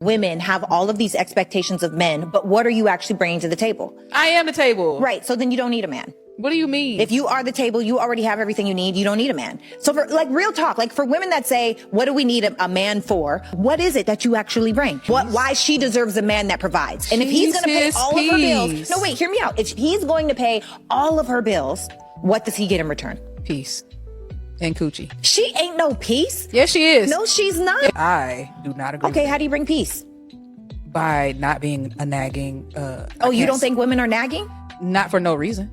women have all of these expectations of men, but what are you actually bringing to the table? I am the table. Right. So then you don't need a man. What do you mean? If you are the table, you already have everything you need. You don't need a man. So for like real talk, like for women that say, what do we need a man for? What is it that you actually bring? Why she deserves a man that provides. And if he's going to pay all of her bills. No, wait, hear me out. If he's going to pay all of her bills, what does he get in return? Peace. And coochie. She ain't no peace. Yes, she is. No, she's not. I do not agree. Okay, how do you bring peace? By not being a nagging. Oh, you don't think women are nagging? Not for no reason.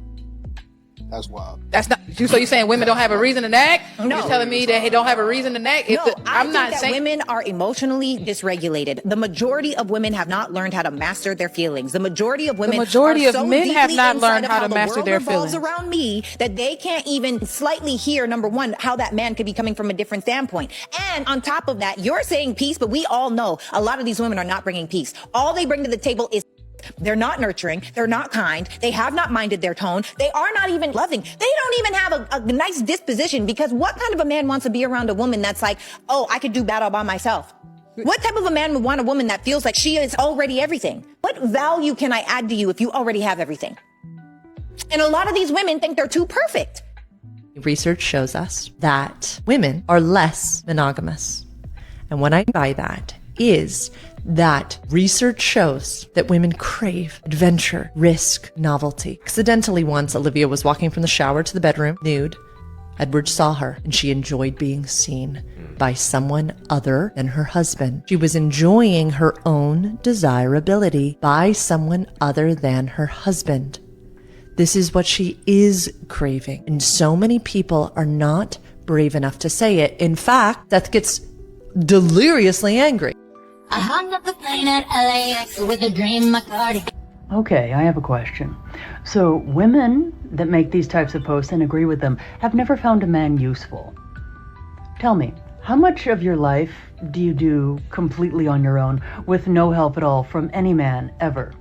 That's wild. That's not. So you're saying women don't have a reason to nag? No. You're telling me that they don't have a reason to nag? No, I think that women are emotionally dysregulated. The majority of women have not learned how to master their feelings. The majority of women, the majority are of so men have deeply not inside learned of how to master their the world revolves feelings around me that they can't even slightly hear, number one, how that man could be coming from a different standpoint. And on top of that, you're saying peace, but we all know a lot of these women are not bringing peace. All they bring to the table is they're not nurturing. They're not kind. They have not minded their tone. They are not even loving. They don't even have a nice disposition, because what kind of a man wants to be around a woman that's like, oh, I could do battle by myself? What type of a man would want a woman that feels like she is already everything? What value can I add to you if you already have everything? And a lot of these women think they're too perfect. Research shows us that women are less monogamous. And what I mean by that is that research shows that women crave adventure, risk, novelty. Accidentally once, Olivia was walking from the shower to the bedroom, nude. Edward saw her, and she enjoyed being seen by someone other than her husband. She was enjoying her own desirability by someone other than her husband. This is what she is craving. And so many people are not brave enough to say it. In fact, Seth gets deliriously angry. I hung up the plane at LAX with a dream cardigan. Okay, I have a question. So women that make these types of posts and agree with them have never found a man useful. Tell me, how much of your life do you do completely on your own with no help at all from any man ever?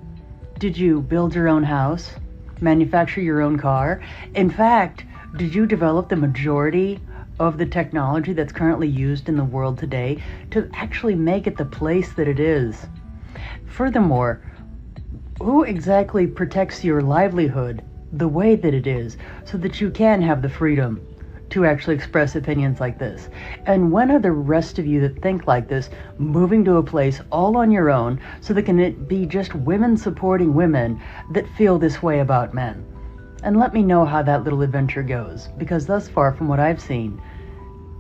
Did you build your own house? Manufacture your own car? In fact, did you develop the majority of the technology that's currently used in the world today to actually make it the place that it is? Furthermore, who exactly protects your livelihood the way that it is so that you can have the freedom to actually express opinions like this? And when are the rest of you that think like this moving to a place all on your own so that can it be just women supporting women that feel this way about men? And let me know how that little adventure goes, because thus far from what I've seen,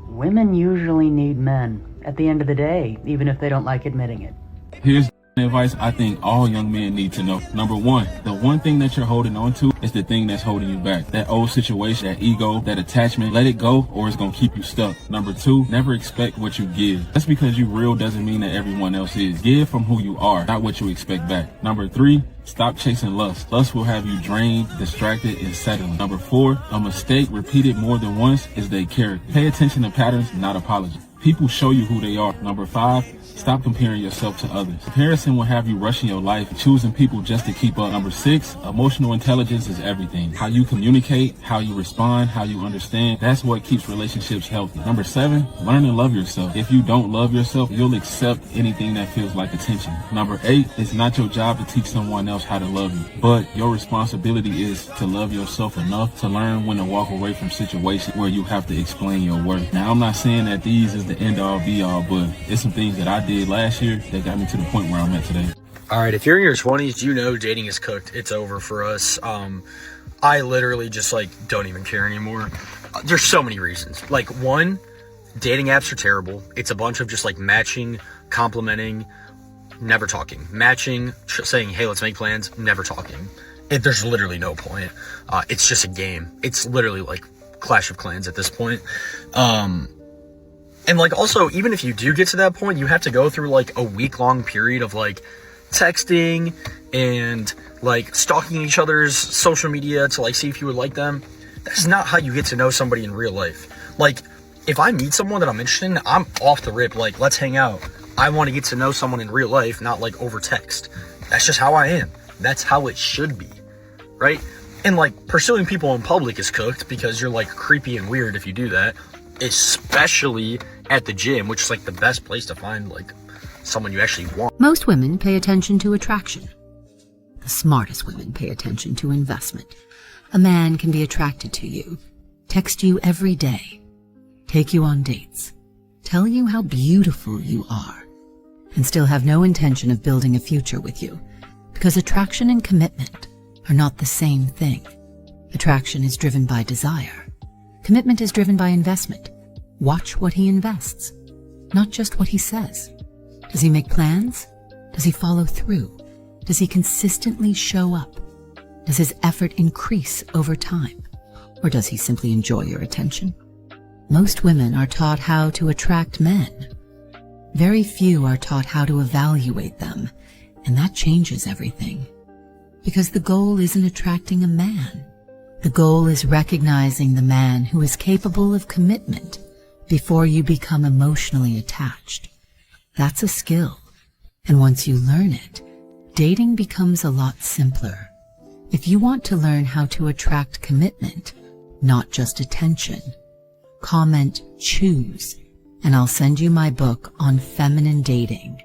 women usually need men at the end of the day, even if they don't like admitting it. Here's the advice I think all young men need to know. Number one, the one thing that you're holding on to is the thing that's holding you back. That old situation, that ego, that attachment, let it go or it's going to keep you stuck. Number two, never expect what you give. Just because you real doesn't mean that everyone else is. Give from who you are, not what you expect back. Number three, stop chasing lust. Lust will have you drained, distracted, and settling. Number four, a mistake repeated more than once is their character. Pay attention to patterns, not apologies. People show you who they are. Number five, stop comparing yourself to others. Comparison will have you rushing your life, choosing people just to keep up. Number six, emotional intelligence is everything. How you communicate, how you respond, how you understand, that's what keeps relationships healthy. Number seven, learn to love yourself. If you don't love yourself, you'll accept anything that feels like attention. Number eight, it's not your job to teach someone else how to love you, but your responsibility is to love yourself enough to learn when to walk away from situations where you have to explain your worth. Now, I'm not saying that these is the end all be all, but it's some things that I did last year that got me to the point where I'm at today. All right, if you're in your 20s, you know dating is cooked. It's over for us. I literally just don't even care anymore. There's so many reasons. Like, one, dating apps are terrible. It's a bunch of just matching, complimenting, never talking. Matching, saying, hey, let's make plans, never talking. There's literally no point. It's just a game. It's literally like Clash of Clans at this point. And also, even if you do get to that point, you have to go through a week-long period of texting and stalking each other's social media to see if you would like them. That's not how you get to know somebody in real life. If I meet someone that I'm interested in, I'm off the rip, let's hang out. I want to get to know someone in real life, not over text. That's just how I am. That's how it should be, right? And pursuing people in public is cooked because you're creepy and weird if you do that, especially at the gym, which is the best place to find someone you actually want. Most women pay attention to attraction. The smartest women pay attention to investment. A man can be attracted to you, text you every day, take you on dates, tell you how beautiful you are, and still have no intention of building a future with you, because attraction and commitment are not the same thing. Attraction is driven by desire. Commitment is driven by investment. Watch what he invests, not just what he says. Does he make plans? Does he follow through? Does he consistently show up? Does his effort increase over time? Or does he simply enjoy your attention? Most women are taught how to attract men. Very few are taught how to evaluate them, and that changes everything. Because the goal isn't attracting a man. The goal is recognizing the man who is capable of commitment before you become emotionally attached. That's a skill, and once you learn it, dating becomes a lot simpler. If you want to learn how to attract commitment, not just attention, comment "choose," and I'll send you my book on feminine dating.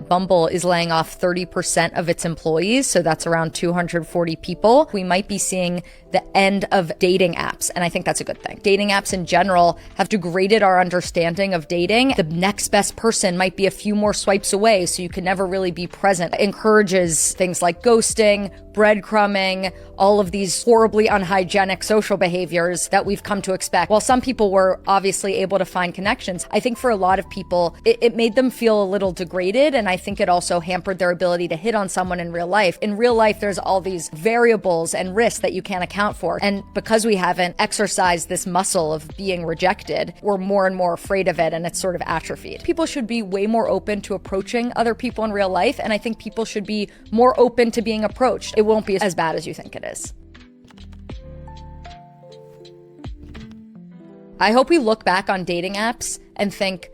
Bumble is laying off 30% of its employees, so that's around 240 people. We might be seeing the end of dating apps, and I think that's a good thing. Dating apps in general have degraded our understanding of dating. The next best person might be a few more swipes away, so you can never really be present. It encourages things like ghosting, breadcrumbing, all of these horribly unhygienic social behaviors that we've come to expect. While some people were obviously able to find connections, I think for a lot of people, it made them feel a little degraded, and I think it also hampered their ability to hit on someone in real life. In real life, there's all these variables and risks that you can't account for. And because we haven't exercised this muscle of being rejected, we're more and more afraid of it, and it's sort of atrophied. People should be way more open to approaching other people in real life, and I think people should be more open to being approached. It won't be as bad as you think it is. I hope we look back on dating apps and think,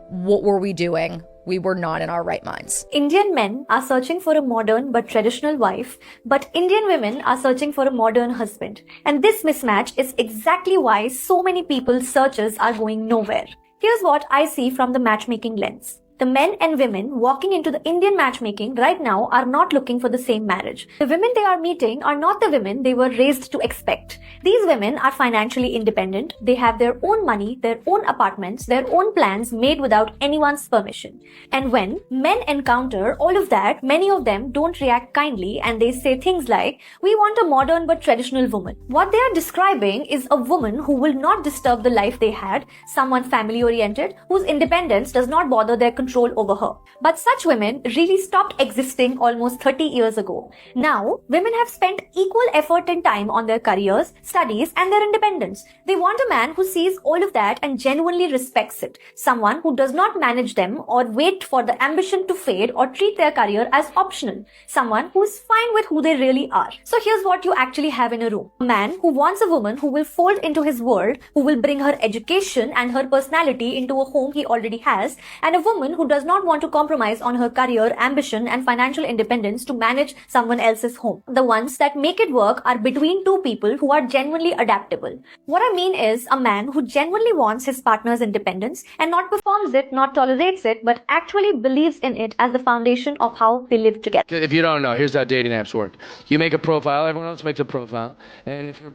what were we doing? We were not in our right minds. Indian men are searching for a modern but traditional wife, but Indian women are searching for a modern husband. And this mismatch is exactly why so many people's searches are going nowhere. Here's what I see from the matchmaking lens. The men and women walking into the Indian matchmaking right now are not looking for the same marriage. The women they are meeting are not the women they were raised to expect. These women are financially independent. They have their own money, their own apartments, their own plans made without anyone's permission. And when men encounter all of that, many of them don't react kindly and they say things like, "We want a modern but traditional woman." What they are describing is a woman who will not disturb the life they had, someone family oriented, whose independence does not bother their control over her. But such women really stopped existing almost 30 years ago. Now, women have spent equal effort and time on their careers, studies, and their independence. They want a man who sees all of that and genuinely respects it. Someone who does not manage them or wait for the ambition to fade or treat their career as optional. Someone who is fine with who they really are. So here's what you actually have in a room. A man who wants a woman who will fold into his world, who will bring her education and her personality into a home he already has, and a woman who does not want to compromise on her career, ambition, and financial independence to manage someone else's home. The ones that make it work are between two people who are genuinely adaptable. What I mean is a man who genuinely wants his partner's independence and not performs it, not tolerates it, but actually believes in it as the foundation of how they live together. If you don't know, here's how dating apps work. You make a profile, everyone else makes a profile, and if you're...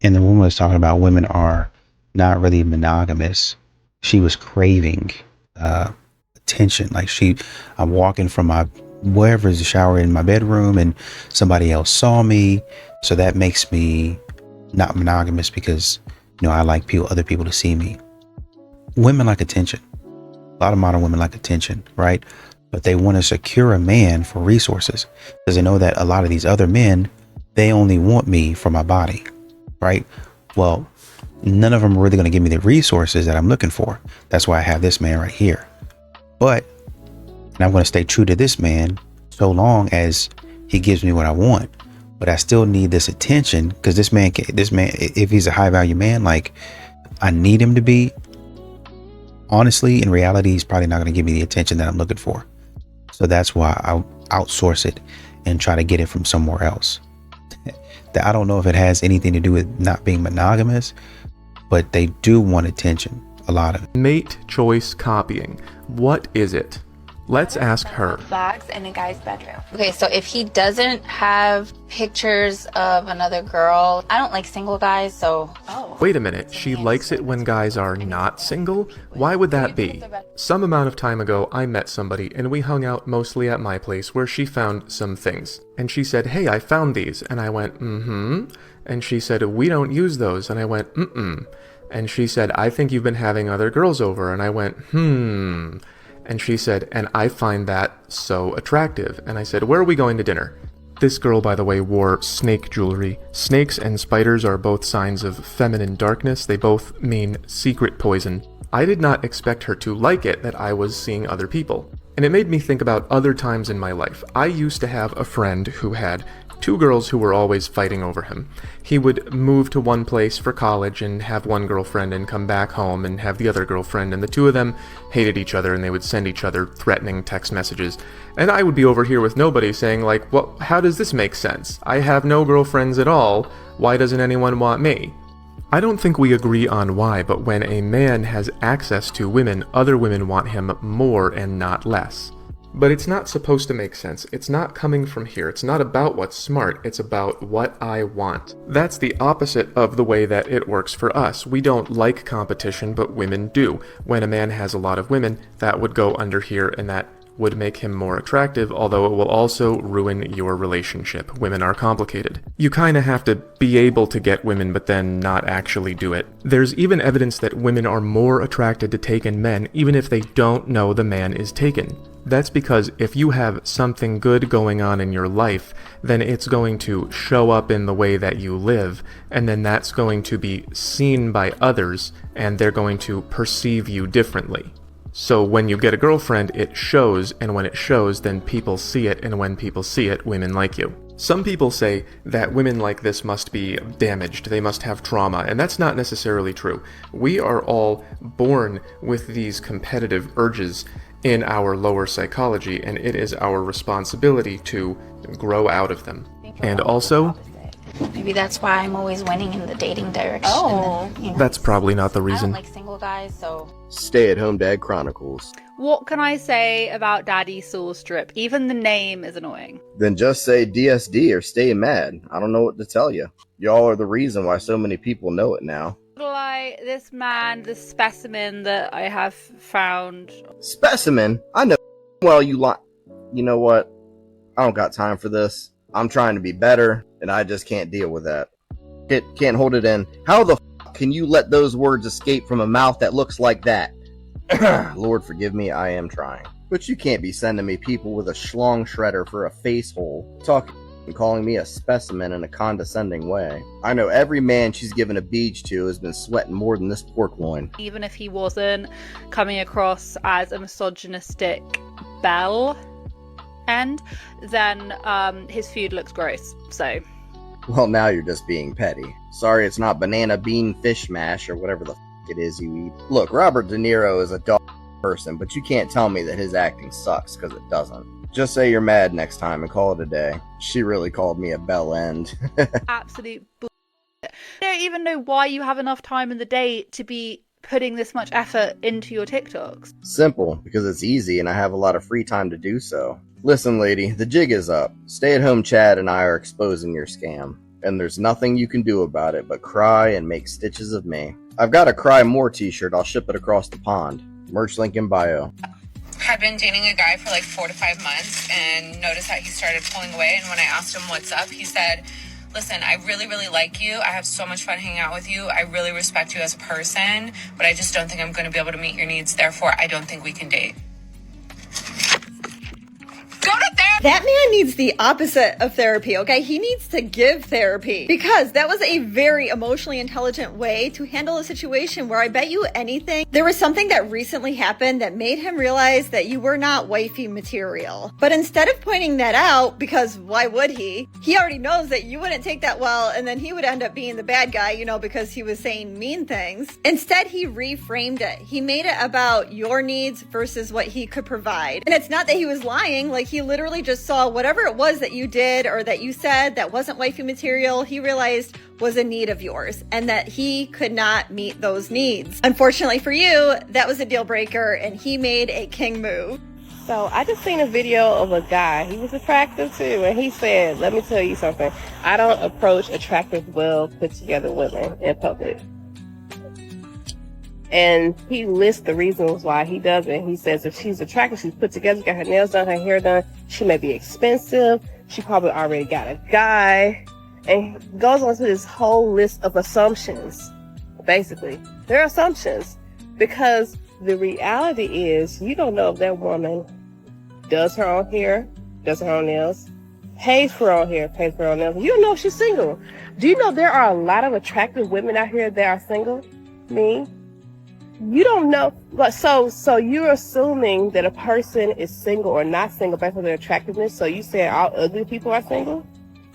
And the woman was talking about women are not really monogamous. She was craving attention. Like I'm walking from my wherever is the shower in my bedroom and somebody else saw me. So that makes me not monogamous because, I like other people to see me. Women like attention. A lot of modern women like attention, right? But they want to secure a man for resources because they know that a lot of these other men, they only want me for my body, right? Well, none of them are really going to give me the resources that I'm looking for. That's why I have this man right here. And I'm going to stay true to this man so long as he gives me what I want. But I still need this attention because this man, if he's a high value man, like I need him to be, honestly, in reality, he's probably not going to give me the attention that I'm looking for. So that's why I'll outsource it and try to get it from somewhere else. I don't know if it has anything to do with not being monogamous, but they do want attention. A lot of it. Mate choice copying. What is it? Let's ask her. Box in a guy's bedroom. Okay, so if he doesn't have pictures of another girl, I don't like single guys, so... Wait a minute, she likes it when guys are not single? Why would that be? Some amount of time ago, I met somebody and we hung out mostly at my place where she found some things. And she said, hey, I found these. And I went, mm-hmm. And she said, we don't use those. And I went, mm-mm. And she said, I think you've been having other girls over. And I went, And she said, and I find that so attractive. And I said, where are we going to dinner? This girl, by the way, wore snake jewelry. Snakes and spiders are both signs of feminine darkness. They both mean secret poison. I did not expect her to like it that I was seeing other people. And it made me think about other times in my life. I used to have a friend who had 2 girls who were always fighting over him. He would move to one place for college and have one girlfriend and come back home and have the other girlfriend, and the 2 of them hated each other and they would send each other threatening text messages. And I would be over here with nobody saying like, well, how does this make sense? I have no girlfriends at all. Why doesn't anyone want me? I don't think we agree on why, but when a man has access to women, other women want him more and not less. But it's not supposed to make sense. It's not coming from here. It's not about what's smart. It's about what I want. That's the opposite of the way that it works for us. We don't like competition, but women do. When a man has a lot of women, that would go under here, and that would make him more attractive, although it will also ruin your relationship. Women are complicated. You kinda have to be able to get women, but then not actually do it. There's even evidence that women are more attracted to taken men, even if they don't know the man is taken. That's because if you have something good going on in your life, then it's going to show up in the way that you live, and then that's going to be seen by others, and they're going to perceive you differently. So when you get a girlfriend, it shows, and when it shows, then people see it, and when people see it, women like you. Some people say that women like this must be damaged, they must have trauma, and that's not necessarily true. We are all born with these competitive urges in our lower psychology, and it is our responsibility to grow out of them. And also, Maybe that's why I'm always winning in the dating direction. That's probably not the reason. I don't like single guys, so... Stay at Home Dad Chronicles. What can I say about Daddy Soul Strip? Even the name is annoying. Then just say DSD or stay mad. I don't know what to tell you. Y'all are the reason why so many people know it now. Like this man, this specimen that I have found. Specimen? I know well you lie. You know what? I don't got time for this. I'm trying to be better, and I just can't deal with that. Can't hold it in. How the f*** can you let those words escape from a mouth that looks like that? Lord forgive me, I am trying. But you can't be sending me people with a schlong shredder for a face hole, talking and calling me a specimen in a condescending way. I know every man she's given a beach to has been sweating more than this pork loin. Even if he wasn't coming across as a misogynistic belle end, then his food looks gross, so... Well, now you're just being petty. Sorry it's not banana bean fish mash or whatever the f*** it is you eat. Look, Robert De Niro is a dog person, but you can't tell me that his acting sucks, because it doesn't. Just say you're mad next time and call it a day. She really called me a bell end. Absolute bullshit. I don't even know why you have enough time in the day to be putting this much effort into your TikToks. Simple, because it's easy and I have a lot of free time to do so. Listen, lady, the jig is up. Stay-at-home Chad and I are exposing your scam. And there's nothing you can do about it but cry and make stitches of me. I've got a Cry More t-shirt. I'll ship it across the pond. Merch link in bio. had been dating a guy for like 4 to 5 months and noticed that he started pulling away. And when I asked him what's up, he said, listen, I really, really like you. I have so much fun hanging out with you. I really respect you as a person, but I just don't think I'm going to be able to meet your needs. Therefore, I don't think we can date. Go to therapy. That man needs the opposite of therapy, okay? He needs to give therapy because that was a very emotionally intelligent way to handle a situation where I bet you anything, there was something that recently happened that made him realize that you were not wifey material. But instead of pointing that out, because why would he? He already knows that you wouldn't take that well, and then he would end up being the bad guy, you know, because he was saying mean things. Instead, he reframed it. He made it about your needs versus what he could provide. And it's not that he was lying, like he literally just saw whatever it was that you did or that you said that wasn't wifey material, he realized was a need of yours and that he could not meet those needs. Unfortunately for you, that was a deal breaker and he made a king move. So I just seen a video of a guy. He was attractive too, and he said, let me tell you something. I don't approach attractive, well put together women in public. And he lists the reasons why he doesn't. He says if she's attractive, she's put together, got her nails done, her hair done, she may be expensive, she probably already got a guy, and he goes on to this whole list of assumptions. Basically, they're assumptions because the reality is you don't know if that woman does her own hair, does her own nails, pays for her own hair, pays for her own nails. You don't know if she's single. Do you know there are a lot of attractive women out here that are single? Me? You don't know, but so you're assuming that a person is single or not single based on their attractiveness. So you say all ugly people are single?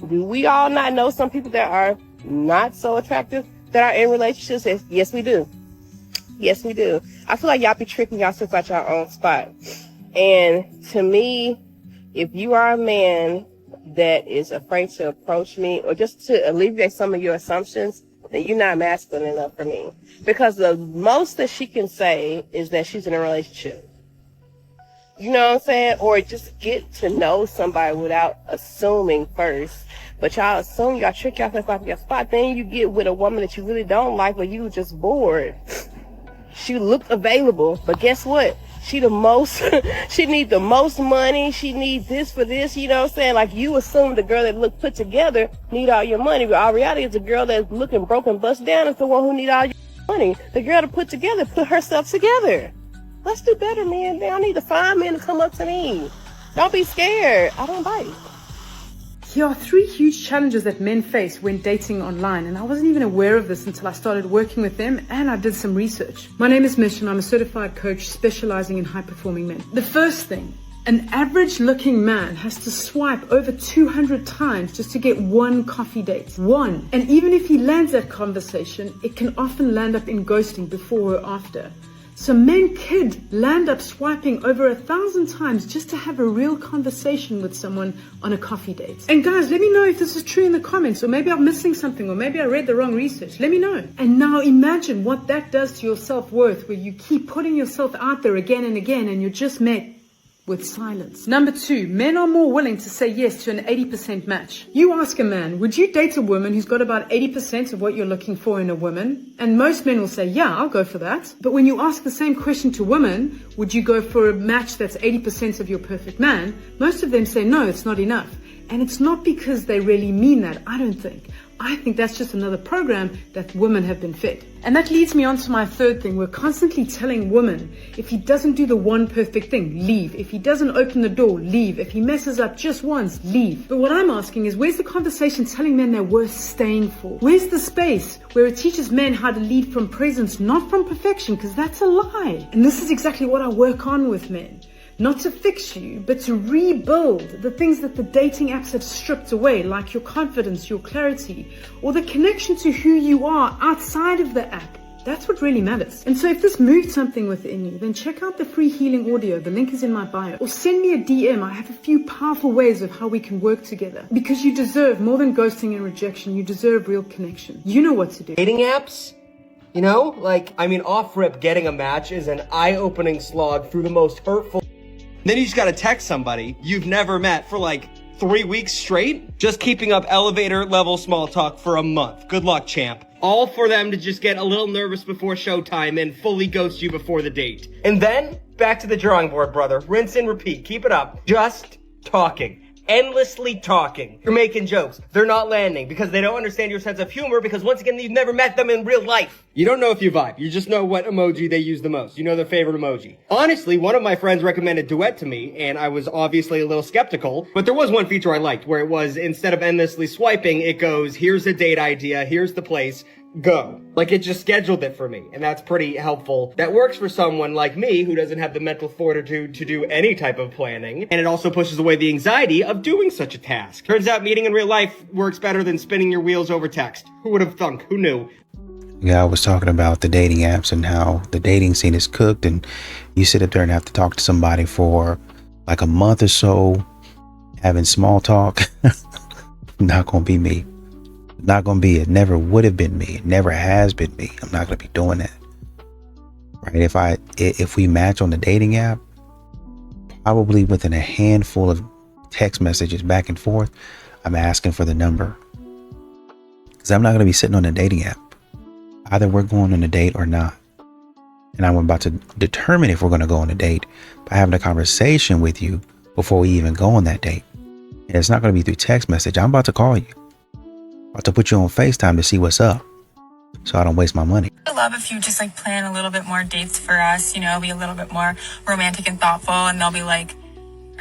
Do we all not know some people that are not so attractive that are in relationships? Yes, we do. Yes, we do. I feel like y'all be tricking yourself at your own spot. And to me, if you are a man that is afraid to approach me or just to alleviate some of your assumptions, then you're not masculine enough for me. Because the most that she can say is that she's in a relationship. You know what I'm saying? Or just get to know somebody without assuming first. But y'all assume, y'all trick yourself out of your spot. Then you get with a woman that you really don't like, but you just bored. She looked available, but guess what? She need the most money. She need this for this, you know what I'm saying? Like you assume the girl that look put together need all your money, but all reality is the girl that's looking broken, bust down is the one who need all your money. The girl that put together, put herself together. Let's do better, man. Y'all need to find men to come up to me. Don't be scared. I don't bite. Here are 3 huge challenges that men face when dating online, and I wasn't even aware of this until I started working with them and I did some research. My name is Mish and I'm a certified coach specializing in high-performing men. The first thing, an average-looking man has to swipe over 200 times just to get one coffee date. One. And even if he lands that conversation, it can often land up in ghosting before or after. So men could land up swiping over 1,000 times just to have a real conversation with someone on a coffee date. And guys, let me know if this is true in the comments, or maybe I'm missing something, or maybe I read the wrong research. Let me know. And now imagine what that does to your self-worth, where you keep putting yourself out there again and again, and you're just met with silence. Number 2, men are more willing to say yes to an 80% match. You ask a man, would you date a woman who's got about 80% of what you're looking for in a woman? And most men will say, yeah, I'll go for that. But when you ask the same question to women, would you go for a match that's 80% of your perfect man? Most of them say, no, it's not enough. And it's not because they really mean that, I don't think. I think that's just another program that women have been fed. And that leads me on to my third thing. We're constantly telling women, if he doesn't do the one perfect thing, leave. If he doesn't open the door, leave. If he messes up just once, leave. But what I'm asking is, where's the conversation telling men they're worth staying for? Where's the space where it teaches men how to lead from presence, not from perfection? Because that's a lie. And this is exactly what I work on with men. Not to fix you, but to rebuild the things that the dating apps have stripped away, like your confidence, your clarity, or the connection to who you are outside of the app. That's what really matters. And so if this moved something within you, then check out the free healing audio. The link is in my bio. Or send me a DM. I have a few powerful ways of how we can work together. Because you deserve more than ghosting and rejection. You deserve real connection. You know what to do. Dating apps? You know, off rip, getting a match is an eye-opening slog through the most hurtful. Then you just gotta text somebody you've never met for 3 weeks straight, just keeping up elevator level small talk for a month. Good luck, champ. All for them to just get a little nervous before showtime and fully ghost you before the date. And then Back to the drawing board, brother. Rinse and repeat. Keep it up. Just talking. Endlessly talking. You're making jokes. They're not landing because they don't understand your sense of humor because once again, you've never met them in real life. You don't know if you vibe. You just know what emoji they use the most. You know their favorite emoji. Honestly, one of my friends recommended Duet to me, and I was obviously a little skeptical, but there was one feature I liked where it was, instead of endlessly swiping, it goes, here's a date idea, here's the place, go. Like, it just scheduled it for me, and that's pretty helpful. That works for someone like me who doesn't have the mental fortitude to do any type of planning, and it also pushes away the anxiety of doing such a task. Turns out meeting in real life works better than spinning your wheels over text. Who would have thunk? Who knew? Yeah, I was talking about the dating apps and how the dating scene is cooked, and you sit up there and have to talk to somebody for like a month or so, having small talk. Not gonna be me. Not gonna be. It never would have been me. It never has been me. I'm not gonna be doing that. Right? If we match on the dating app, probably within a handful of text messages back and forth, I'm asking for the number. Because I'm not gonna be sitting on a dating app. Either we're going on a date or not. And I'm about to determine if we're gonna go on a date by having a conversation with you before we even go on that date. And it's not gonna be through text message. I'm about to call you. About to put you on FaceTime to see what's up, so I don't waste my money. I love if you just like plan a little bit more dates for us, you know, be a little bit more romantic and thoughtful, and they'll be like,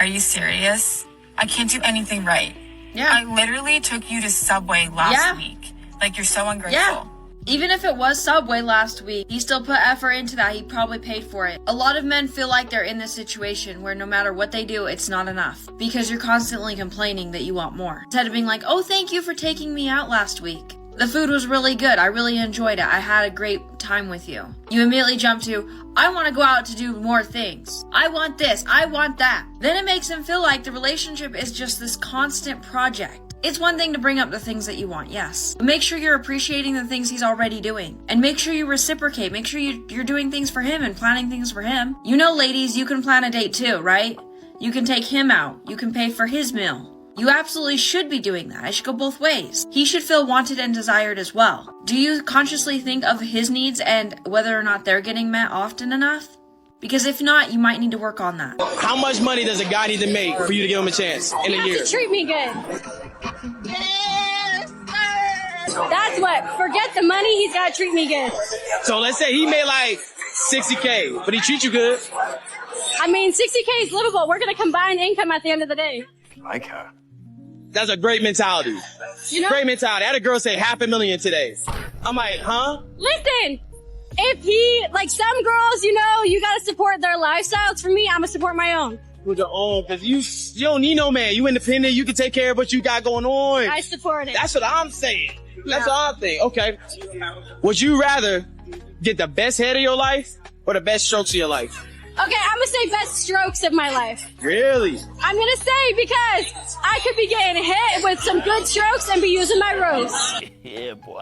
are you serious? I can't do anything right. Yeah. I literally took you to Subway last week. Like, you're so ungrateful. Yeah. Even if it was Subway last week, he still put effort into that. He probably paid for it. A lot of men feel like they're in this situation where no matter what they do, it's not enough. Because you're constantly complaining that you want more. Instead of being like, oh, thank you for taking me out last week. The food was really good. I really enjoyed it. I had a great time with you. You immediately jump to, I want to go out to do more things. I want this. I want that. Then it makes him feel like the relationship is just this constant project. It's one thing to bring up the things that you want, yes. But make sure you're appreciating the things he's already doing. And make sure you reciprocate. Make sure you're doing things for him and planning things for him. You know, ladies, you can plan a date too, right? You can take him out. You can pay for his meal. You absolutely should be doing that. It should go both ways. He should feel wanted and desired as well. Do you consciously think of his needs and whether or not they're getting met often enough? Because if not, you might need to work on that. How much money does a guy need to make for you to give him a chance in a year? You have to treat me good. That's what. Forget the money, he's got to treat me good. So let's say he made like $60K, but he treats you good. I mean, $60K is livable. We're going to combine income at the end of the day. Like her. That's a great mentality. You know? Great mentality. I had a girl say $500,000 today. I'm like, huh? Listen, if he, like some girls, you know, you got to support their lifestyles. For me, I'm going to support my own. With your own, because you don't need no man. You independent. You can take care of what you got going on. I support it. That's what I'm saying. That's all I'm saying. Okay. Would you rather get the best head of your life or the best strokes of your life? Okay, I'm gonna say best strokes of my life. Really? I'm gonna say because I could be getting hit with some good strokes and be using my rose. Yeah, boy.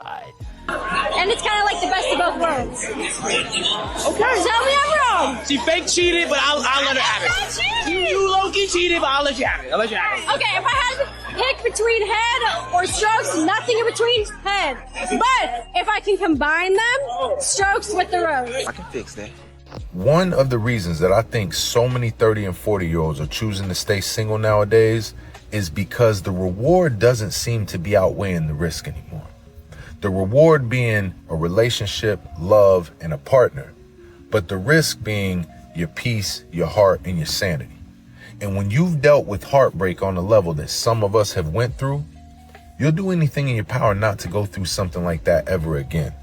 And it's kind of like the best of both worlds. Okay. Tell me I'm wrong. She fake cheated, but I'll let her have it. You low-key cheated, but I'll let you have it. Okay, if I had to pick between head or strokes, nothing in between, head. But if I can combine them, strokes with the rose. I can fix that. One of the reasons that I think so many 30 and 40-year-olds are choosing to stay single nowadays is because the reward doesn't seem to be outweighing the risk anymore. The reward being a relationship, love, and a partner, but the risk being your peace, your heart, and your sanity. And when you've dealt with heartbreak on a level that some of us have went through, you'll do anything in your power not to go through something like that ever again.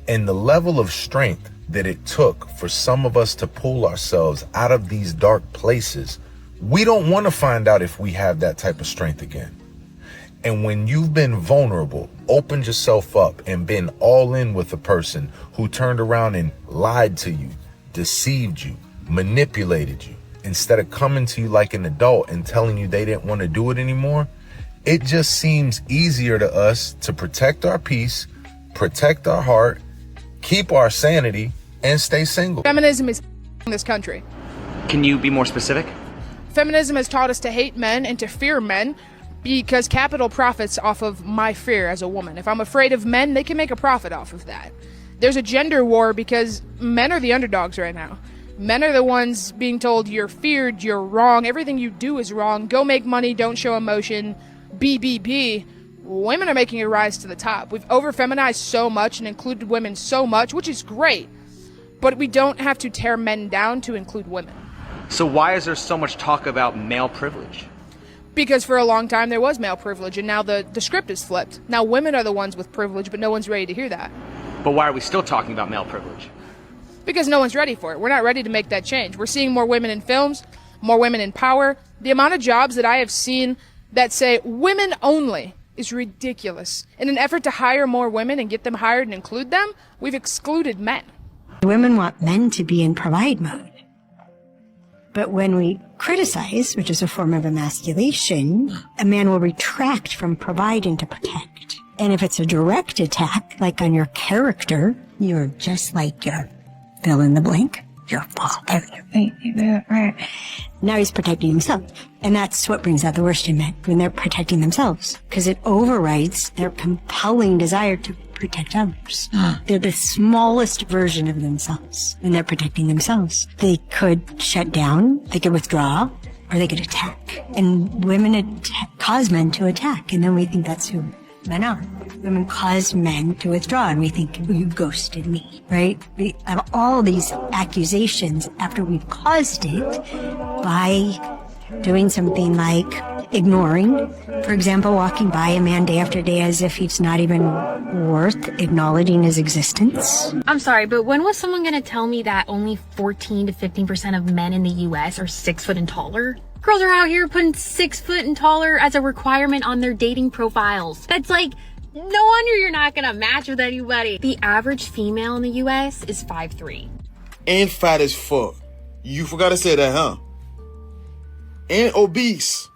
And the level of strength that it took for some of us to pull ourselves out of these dark places, we don't want to find out if we have that type of strength again. And when you've been vulnerable, opened yourself up, and been all in with a person who turned around and lied to you, deceived you, manipulated you, instead of coming to you like an adult and telling you they didn't want to do it anymore, it just seems easier to us to protect our peace, protect our heart, keep our sanity, and stay single. Feminism is in this country. Can you be more specific? Feminism has taught us to hate men and to fear men because capital profits off of my fear as a woman. If I'm afraid of men, they can make a profit off of that. There's a gender war because men are the underdogs right now. Men are the ones being told you're feared, you're wrong, everything you do is wrong, go make money, don't show emotion, BBB. Women are making a rise to the top. We've over-feminized so much and included women so much, which is great. But we don't have to tear men down to include women. So why is there so much talk about male privilege? Because for a long time there was male privilege, and now the script is flipped. Now women are the ones with privilege, but no one's ready to hear that. But why are we still talking about male privilege? Because no one's ready for it. We're not ready to make that change. We're seeing more women in films, more women in power. The amount of jobs that I have seen that say women only is ridiculous. In an effort to hire more women and get them hired and include them, we've excluded men. Women want men to be in provide mode. But when we criticize, which is a form of emasculation, a man will retract from providing to protect. And if it's a direct attack, like on your character, you're just like your fill in the blank, your father. Now he's protecting himself. And that's what brings out the worst in men, when they're protecting themselves. Because it overrides their compelling desire to protect others. They're the smallest version of themselves, and they're protecting themselves. They could shut down, they could withdraw, or they could attack. And women cause men to attack, and then we think that's who men are. Women cause men to withdraw, and we think, you ghosted me, right? We have all these accusations after we've caused it by doing something like ignoring, for example, walking by a man day after day as if he's not even worth acknowledging his existence. I'm sorry, but when was someone going to tell me that only 14 to 15% of men in the U.S. are 6 foot and taller? Girls are out here putting 6 foot and taller as a requirement on their dating profiles. That's like, no wonder you're not gonna match with anybody. The average female in the US is 5'3". And fat as fuck. You forgot to say that, huh? And obese.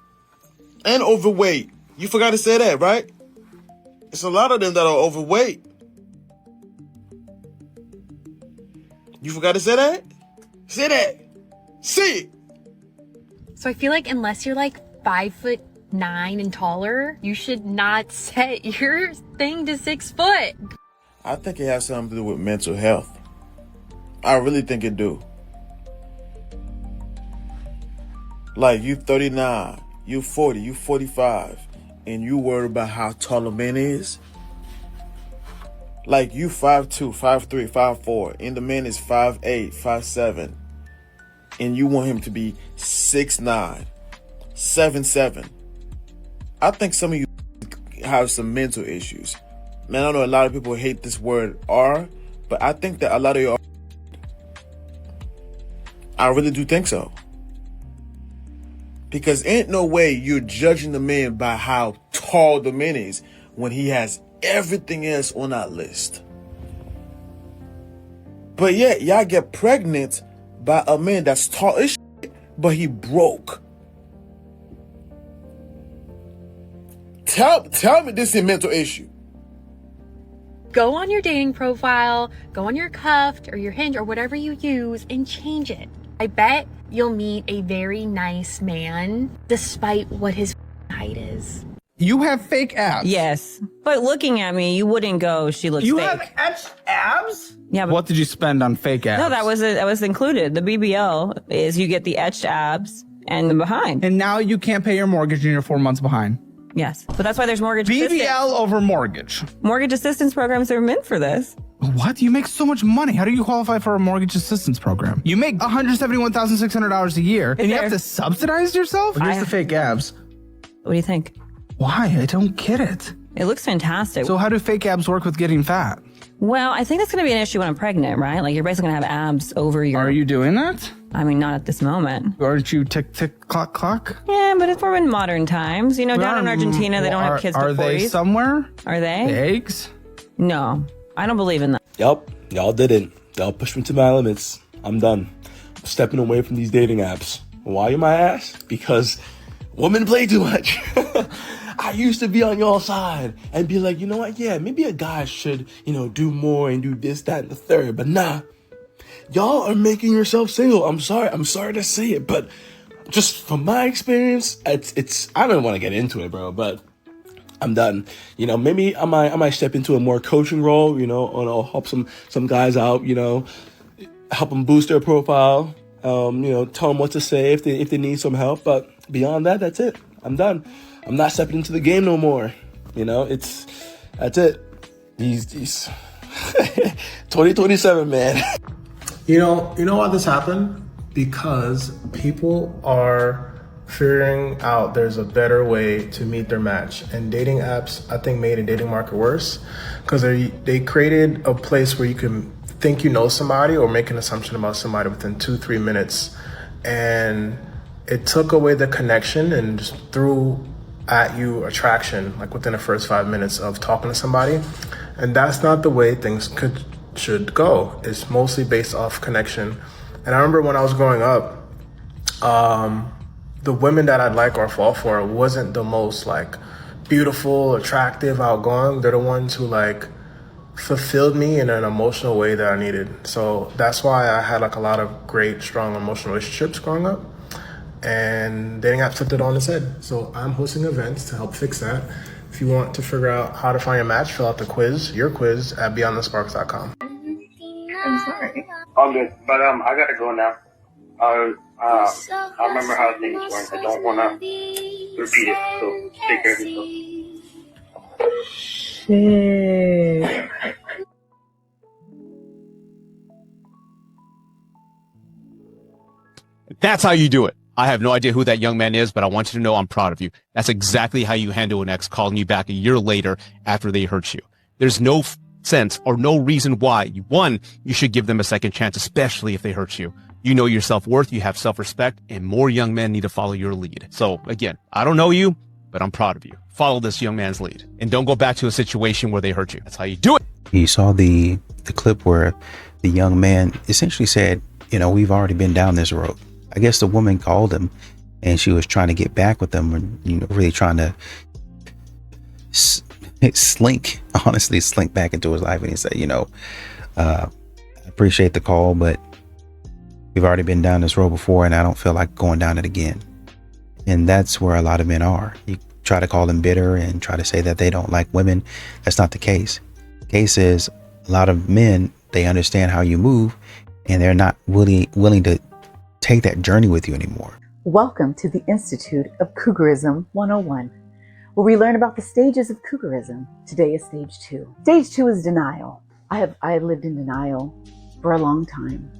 And overweight. You forgot to say that, right? It's a lot of them that are overweight. You forgot to say that? Say that. Say it. So I feel like unless you're like 5'9" and taller, you should not set your thing to 6 foot. I think it has something to do with mental health. I really think it do. Like, you 39, you 40, you 45, and you worry about how tall a man is? Like, you 5'2", 5'3", 5'4", and the man is 5'8", 5'7", and you want him to be 6'9", 7'7". I think some of you have some mental issues. Man, I know a lot of people hate this word "are," but I think that a lot of you are. I really do think so. Because ain't no way you're judging the man by how tall the man is when he has everything else on that list. But yet, y'all get pregnant by a man that's tall as shit, but he broke. Tell me this is a mental issue. Go on your dating profile, go on your Cuffed or your Hinge or whatever you use and change it. I bet you'll meet a very nice man despite what his height is. You have fake abs. Yes, but looking at me, you wouldn't go, she looks You fake. have etched abs? Yeah, but What did you spend on fake abs? no, that was included. The BBL is you get the etched abs and the behind. And now you can't pay your mortgage and you're 4 months behind. Yes, but that's why there's mortgage BBL assistance. over mortgage. Mortgage assistance programs are meant for this. What? You make so much money. How do you qualify for a mortgage assistance program? You make $171,600 a year, and you have to subsidize yourself? Here's the fake abs. What do you think? Why? I don't get it. It looks fantastic. So how do fake abs work with getting fat? Well, I think that's going to be an issue when I'm pregnant, right? Like, you're basically going to have abs over your... Are you doing that? I mean, not at this moment. Aren't you tick, tick, clock, clock? Yeah, but it's more in modern times. You know, down in Argentina, they don't have kids Are before they you. somewhere? Are they? The eggs? No, I don't believe in that. Yup, y'all didn't. Y'all pushed me to my limits. I'm done. I'm stepping away from these dating apps. Why, you might ask? Because women play too much. I used to be on y'all side and be like, you know what? Yeah, maybe a guy should, do more and do this, that, and the third. But nah, y'all are making yourself single. I'm sorry to say it, but just from my experience, it's I don't want to get into it, bro, but I'm done. Maybe I might step into a more coaching role, and I'll help some guys out, help them boost their profile, tell them what to say if they need some help. But beyond that, that's it. I'm done. I'm not stepping into the game no more. That's it. These 2027, man. You know why this happened? Because people are figuring out there's a better way to meet their match. And dating apps, I think, made a dating market worse because they created a place where you can think you know somebody or make an assumption about somebody within 2-3 minutes. And it took away the connection and just threw at you attraction like within the first 5 minutes of talking to somebody. And that's not the way things should go. It's mostly based off connection. And I remember when I was growing up, the women that I'd like or fall for wasn't the most like beautiful, attractive, outgoing. They're the ones who like fulfilled me in an emotional way that I needed. So that's why I had like a lot of great, strong emotional relationships growing up. And dating apps flipped it on its head. So I'm hosting events to help fix that. If you want to figure out how to find your match, fill out the quiz, your quiz at beyondthesparks.com. I'm sorry. All good, but I gotta go now. I remember how things went. I don't wanna repeat it, so take care of yourself. Shit. That's how you do it. I have no idea who that young man is, but I want you to know I'm proud of you. That's exactly how you handle an ex calling you back a year later after they hurt you. There's no sense or no reason why. One, you should give them a second chance, especially if they hurt you. You know your self-worth, you have self-respect, and more young men need to follow your lead. So again, I don't know you, but I'm proud of you. Follow this young man's lead and don't go back to a situation where they hurt you. That's how you do it. You saw the clip where the young man essentially said, we've already been down this road. I guess the woman called him and she was trying to get back with him and, really trying to slink back into his life. And he said, I appreciate the call, but we've already been down this road before and I don't feel like going down it again. And that's where a lot of men are. You try to call them bitter and try to say that they don't like women. That's not the case. The case is a lot of men, they understand how you move and they're not willing to take that journey with you anymore. Welcome to the Institute of Cougarism 101, where we learn about the stages of cougarism. Today is stage 2. Stage 2 is denial. I have lived in denial for a long time.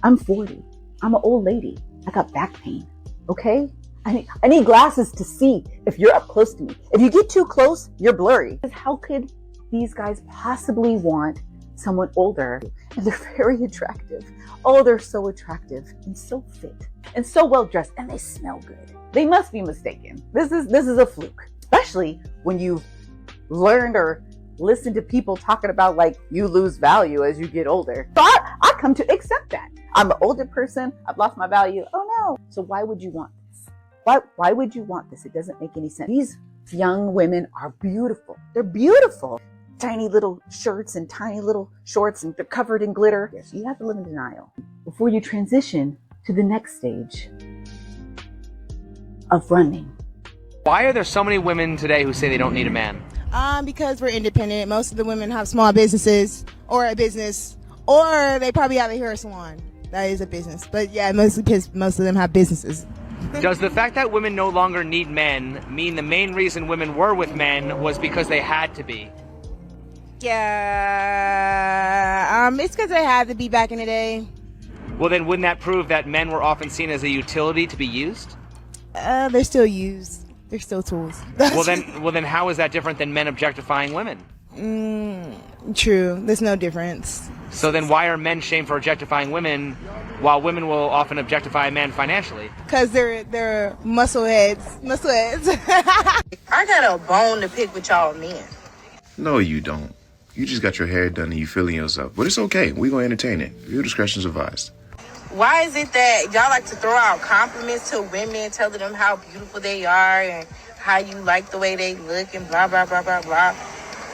I'm 40. I'm an old lady. I got back pain. Okay? I need glasses to see if you're up close to me. If you get too close, you're blurry. How could these guys possibly want someone older? And they're very attractive. Oh, they're so attractive and so fit and so well dressed and they smell good. They must be mistaken. This is a fluke, especially when you've learned or listened to people talking about like you lose value as you get older. So I come to accept that. I'm an older person. I've lost my value. Oh no. So why would you want this? Why would you want this? It doesn't make any sense. These young women are beautiful. They're beautiful. Tiny little shirts and tiny little shorts and they're covered in glitter. Yes, you have to live in denial before you transition to the next stage of running. Why are there so many women today who say they don't need a man? Because we're independent. Most of the women have small businesses or a business, or they probably have a hair salon. That is a business. But yeah, mostly most of them have businesses. Does the fact that women no longer need men mean the main reason women were with men was because they had to be? Yeah, it's because they had to be back in the day. Well, then wouldn't that prove that men were often seen as a utility to be used? They're still used. They're still tools. Well, then, how is that different than men objectifying women? True. There's no difference. So then, why are men shamed for objectifying women, while women will often objectify a man financially? Because they're muscle heads. Muscle heads. I got a bone to pick with y'all men. No, you don't. You just got your hair done and you feeling yourself. But it's okay. We're going to entertain it. Your discretion is advised. Why is it that y'all like to throw out compliments to women, telling them how beautiful they are and how you like the way they look and blah, blah, blah, blah, blah,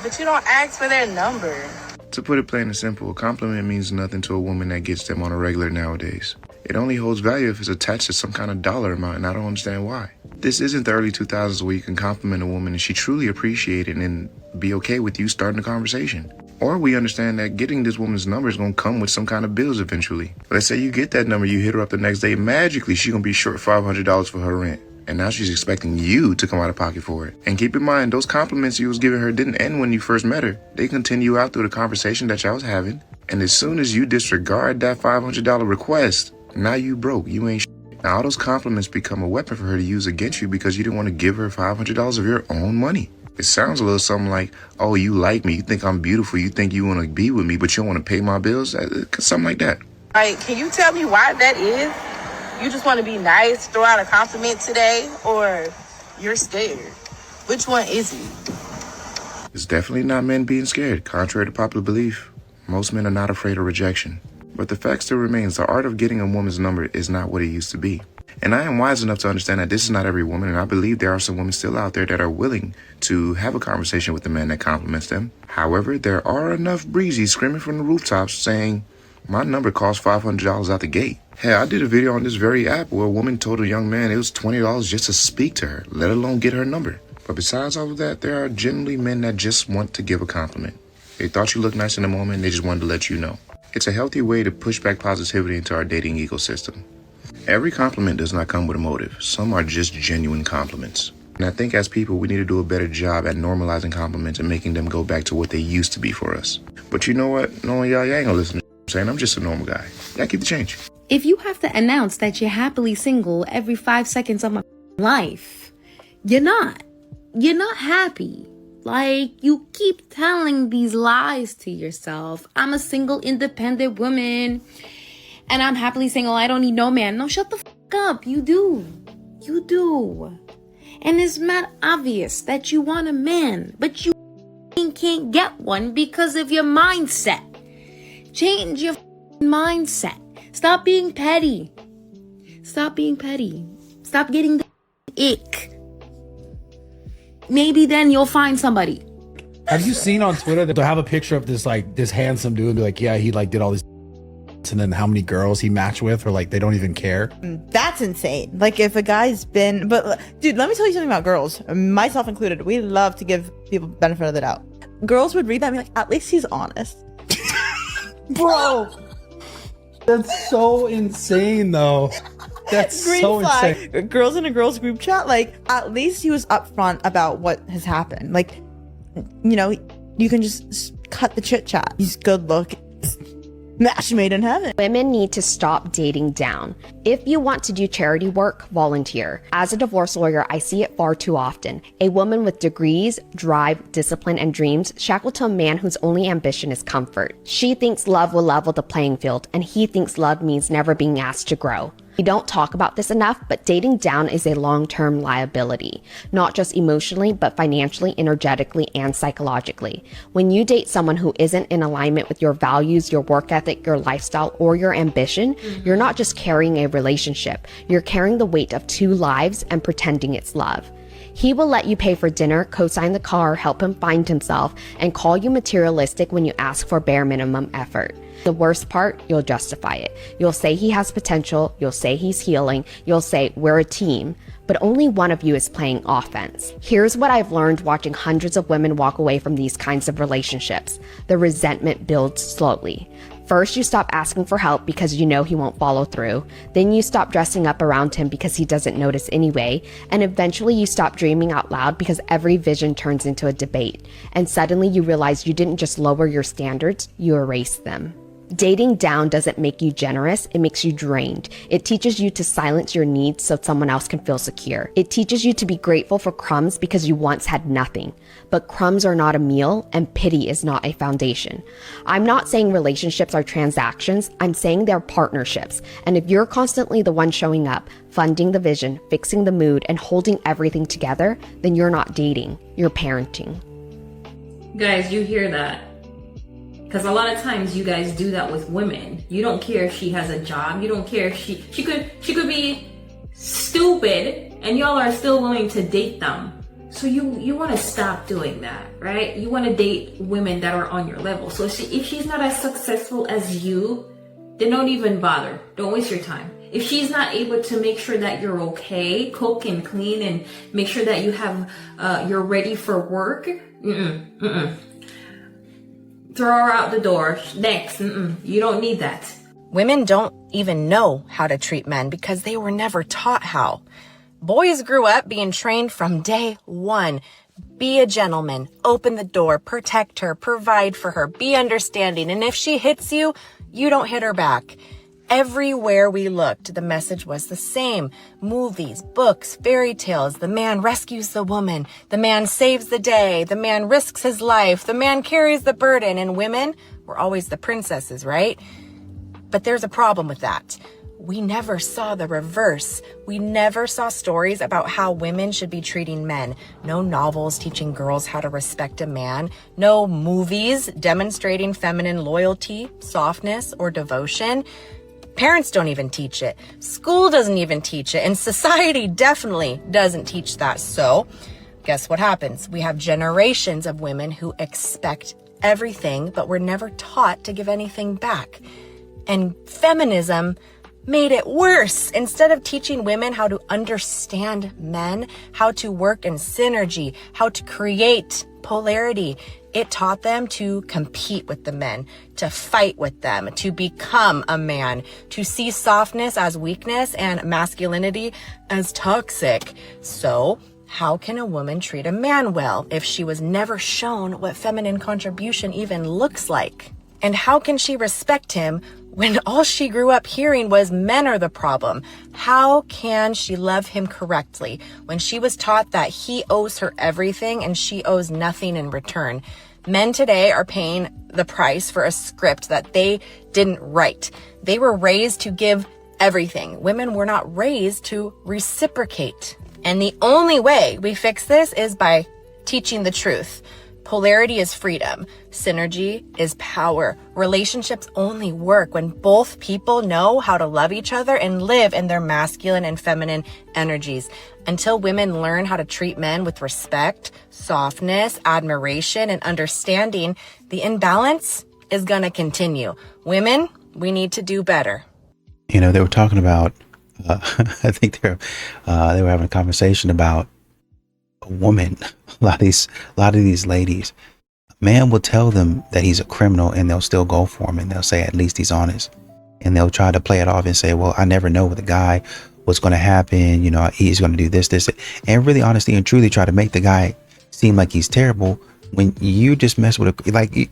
but you don't ask for their number? To put it plain and simple, a compliment means nothing to a woman that gets them on a regular nowadays. It only holds value if it's attached to some kind of dollar amount, and I don't understand why. This isn't the early 2000s where you can compliment a woman and she truly appreciate it and be okay with you starting a conversation. Or we understand that getting this woman's number is going to come with some kind of bills eventually. Let's say you get that number, you hit her up the next day, magically she's going to be short $500 for her rent. And now she's expecting you to come out of pocket for it. And keep in mind, those compliments you was giving her didn't end when you first met her. They continue out through the conversation that y'all was having. And as soon as you disregard that $500 request, now you broke. You ain't shit. Now all those compliments become a weapon for her to use against you because you didn't want to give her $500 of your own money. It sounds a little something like, oh, you like me, you think I'm beautiful, you think you want to be with me, but you don't want to pay my bills? Something like that. Like, can you tell me why that is? You just want to be nice, throw out a compliment today, or you're scared? Which one is it? It's definitely not men being scared, contrary to popular belief. Most men are not afraid of rejection. But the fact still remains, the art of getting a woman's number is not what it used to be. And I am wise enough to understand that this is not every woman, and I believe there are some women still out there that are willing to have a conversation with a man that compliments them. However, there are enough breezies screaming from the rooftops saying, my number costs $500 out the gate. Hey, I did a video on this very app where a woman told a young man it was $20 just to speak to her, let alone get her number. But besides all of that, there are generally men that just want to give a compliment. They thought you looked nice in the moment, and they just wanted to let you know. It's a healthy way to push back positivity into our dating ecosystem. Every compliment does not come with a motive. Some are just genuine compliments. And I think as people, we need to do a better job at normalizing compliments and making them go back to what they used to be for us. But you know what? No, y'all ain't gonna listen to what I'm saying. I'm just a normal guy. Y'all keep the change. If you have to announce that you're happily single every 5 seconds of my life, you're not happy. Like, you keep telling these lies to yourself. I'm a single, independent woman, and I'm happily single. I don't need no man. No, shut the fuck up. You do. You do. And it's not obvious that you want a man, but you can't get one because of your mindset. Change your mindset. Stop being petty. Stop being petty. Stop getting the ick. Maybe then you'll find somebody. Have you seen on Twitter that they'll have a picture of this handsome dude and be like, yeah, he did all this, and then how many girls he matched with, or they don't even care? That's insane. Like, if a guy's been, but dude, let me tell you something about girls, myself included. We love to give people benefit of the doubt. Girls would read that and be like, at least he's honest. Bro, that's so insane though. That's Green so flag. insane. Girls in a girls group chat, at least he was upfront about what has happened. You can just cut the chit chat. He's good looking. Match made in heaven. Women need to stop dating down. If you want to do charity work, volunteer. As a divorce lawyer, I see it far too often. A woman with degrees, drive, discipline, and dreams shackled to a man whose only ambition is comfort. She thinks love will level the playing field, and he thinks love means never being asked to grow. We don't talk about this enough, but dating down is a long-term liability, not just emotionally, but financially, energetically, and psychologically. When you date someone who isn't in alignment with your values, your work ethic, your lifestyle, or your ambition, you're not just carrying a relationship, you're carrying the weight of two lives and pretending it's love. He will let you pay for dinner, co-sign the car, help him find himself, and call you materialistic when you ask for bare minimum effort. The worst part, you'll justify it. You'll say he has potential, you'll say he's healing, you'll say we're a team, but only one of you is playing offense. Here's what I've learned watching hundreds of women walk away from these kinds of relationships. The resentment builds slowly. First, you stop asking for help because you know he won't follow through. Then you stop dressing up around him because he doesn't notice anyway. And eventually you stop dreaming out loud because every vision turns into a debate. And suddenly you realize you didn't just lower your standards, you erased them. Dating down doesn't make you generous, it makes you drained. It teaches you to silence your needs so someone else can feel secure. It teaches you to be grateful for crumbs because you once had nothing. But crumbs are not a meal, and pity is not a foundation. I'm not saying relationships are transactions, I'm saying they're partnerships. And if you're constantly the one showing up, funding the vision, fixing the mood, and holding everything together, then you're not dating, you're parenting. Guys, you hear that? Because a lot of times you guys do that with women. You don't care if she has a job. You don't care if she could be stupid and y'all are still willing to date them. So you want to stop doing that, right? You want to date women that are on your level. So if she's not as successful as you, then don't even bother. Don't waste your time. If she's not able to make sure that you're okay, cook and clean, and make sure that you have you're ready for work, Throw her out the door. Next. You don't need that. Women don't even know how to treat men because they were never taught how. Boys grew up being trained from day one. Be a gentleman, open the door, protect her, provide for her, be understanding. And if she hits you, you don't hit her back. Everywhere we looked, the message was the same. Movies, books, fairy tales. The man rescues the woman. The man saves the day. The man risks his life. The man carries the burden. And women were always the princesses, right? But there's a problem with that. We never saw the reverse. We never saw stories about how women should be treating men. No novels teaching girls how to respect a man. No movies demonstrating feminine loyalty, softness, or devotion. Parents don't even teach it. School doesn't even teach it. And society definitely doesn't teach that. So guess what happens? We have generations of women who expect everything, but were never taught to give anything back. And feminism made it worse. Instead of teaching women how to understand men, how to work in synergy, how to create polarity, it taught them to compete with the men, to fight with them, to become a man, to see softness as weakness and masculinity as toxic. So how can a woman treat a man well if she was never shown what feminine contribution even looks like? And how can she respect him when all she grew up hearing was men are the problem? How can she love him correctly when she was taught that he owes her everything and she owes nothing in return? Men today are paying the price for a script that they didn't write. They were raised to give everything. Women were not raised to reciprocate. And the only way we fix this is by teaching the truth. Polarity is freedom. Synergy is power. Relationships only work when both people know how to love each other and live in their masculine and feminine energies. Until women learn how to treat men with respect, softness, admiration, and understanding, the imbalance is going to continue. Women, we need to do better. You know, they were talking about, I think they were having a conversation about a woman. A lot of these ladies, a man will tell them that he's a criminal and they'll still go for him, and they'll say at least he's honest, and they'll try to play it off and say, well, I never know with the guy what's going to happen, you know, he's going to do this, and really honestly and truly try to make the guy seem like he's terrible when you just mess with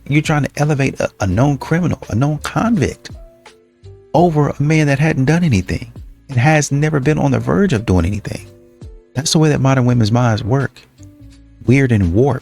you're trying to elevate a known criminal, a known convict over a man that hadn't done anything and has never been on the verge of doing anything. That's the way that modern women's minds work. Weird and warped.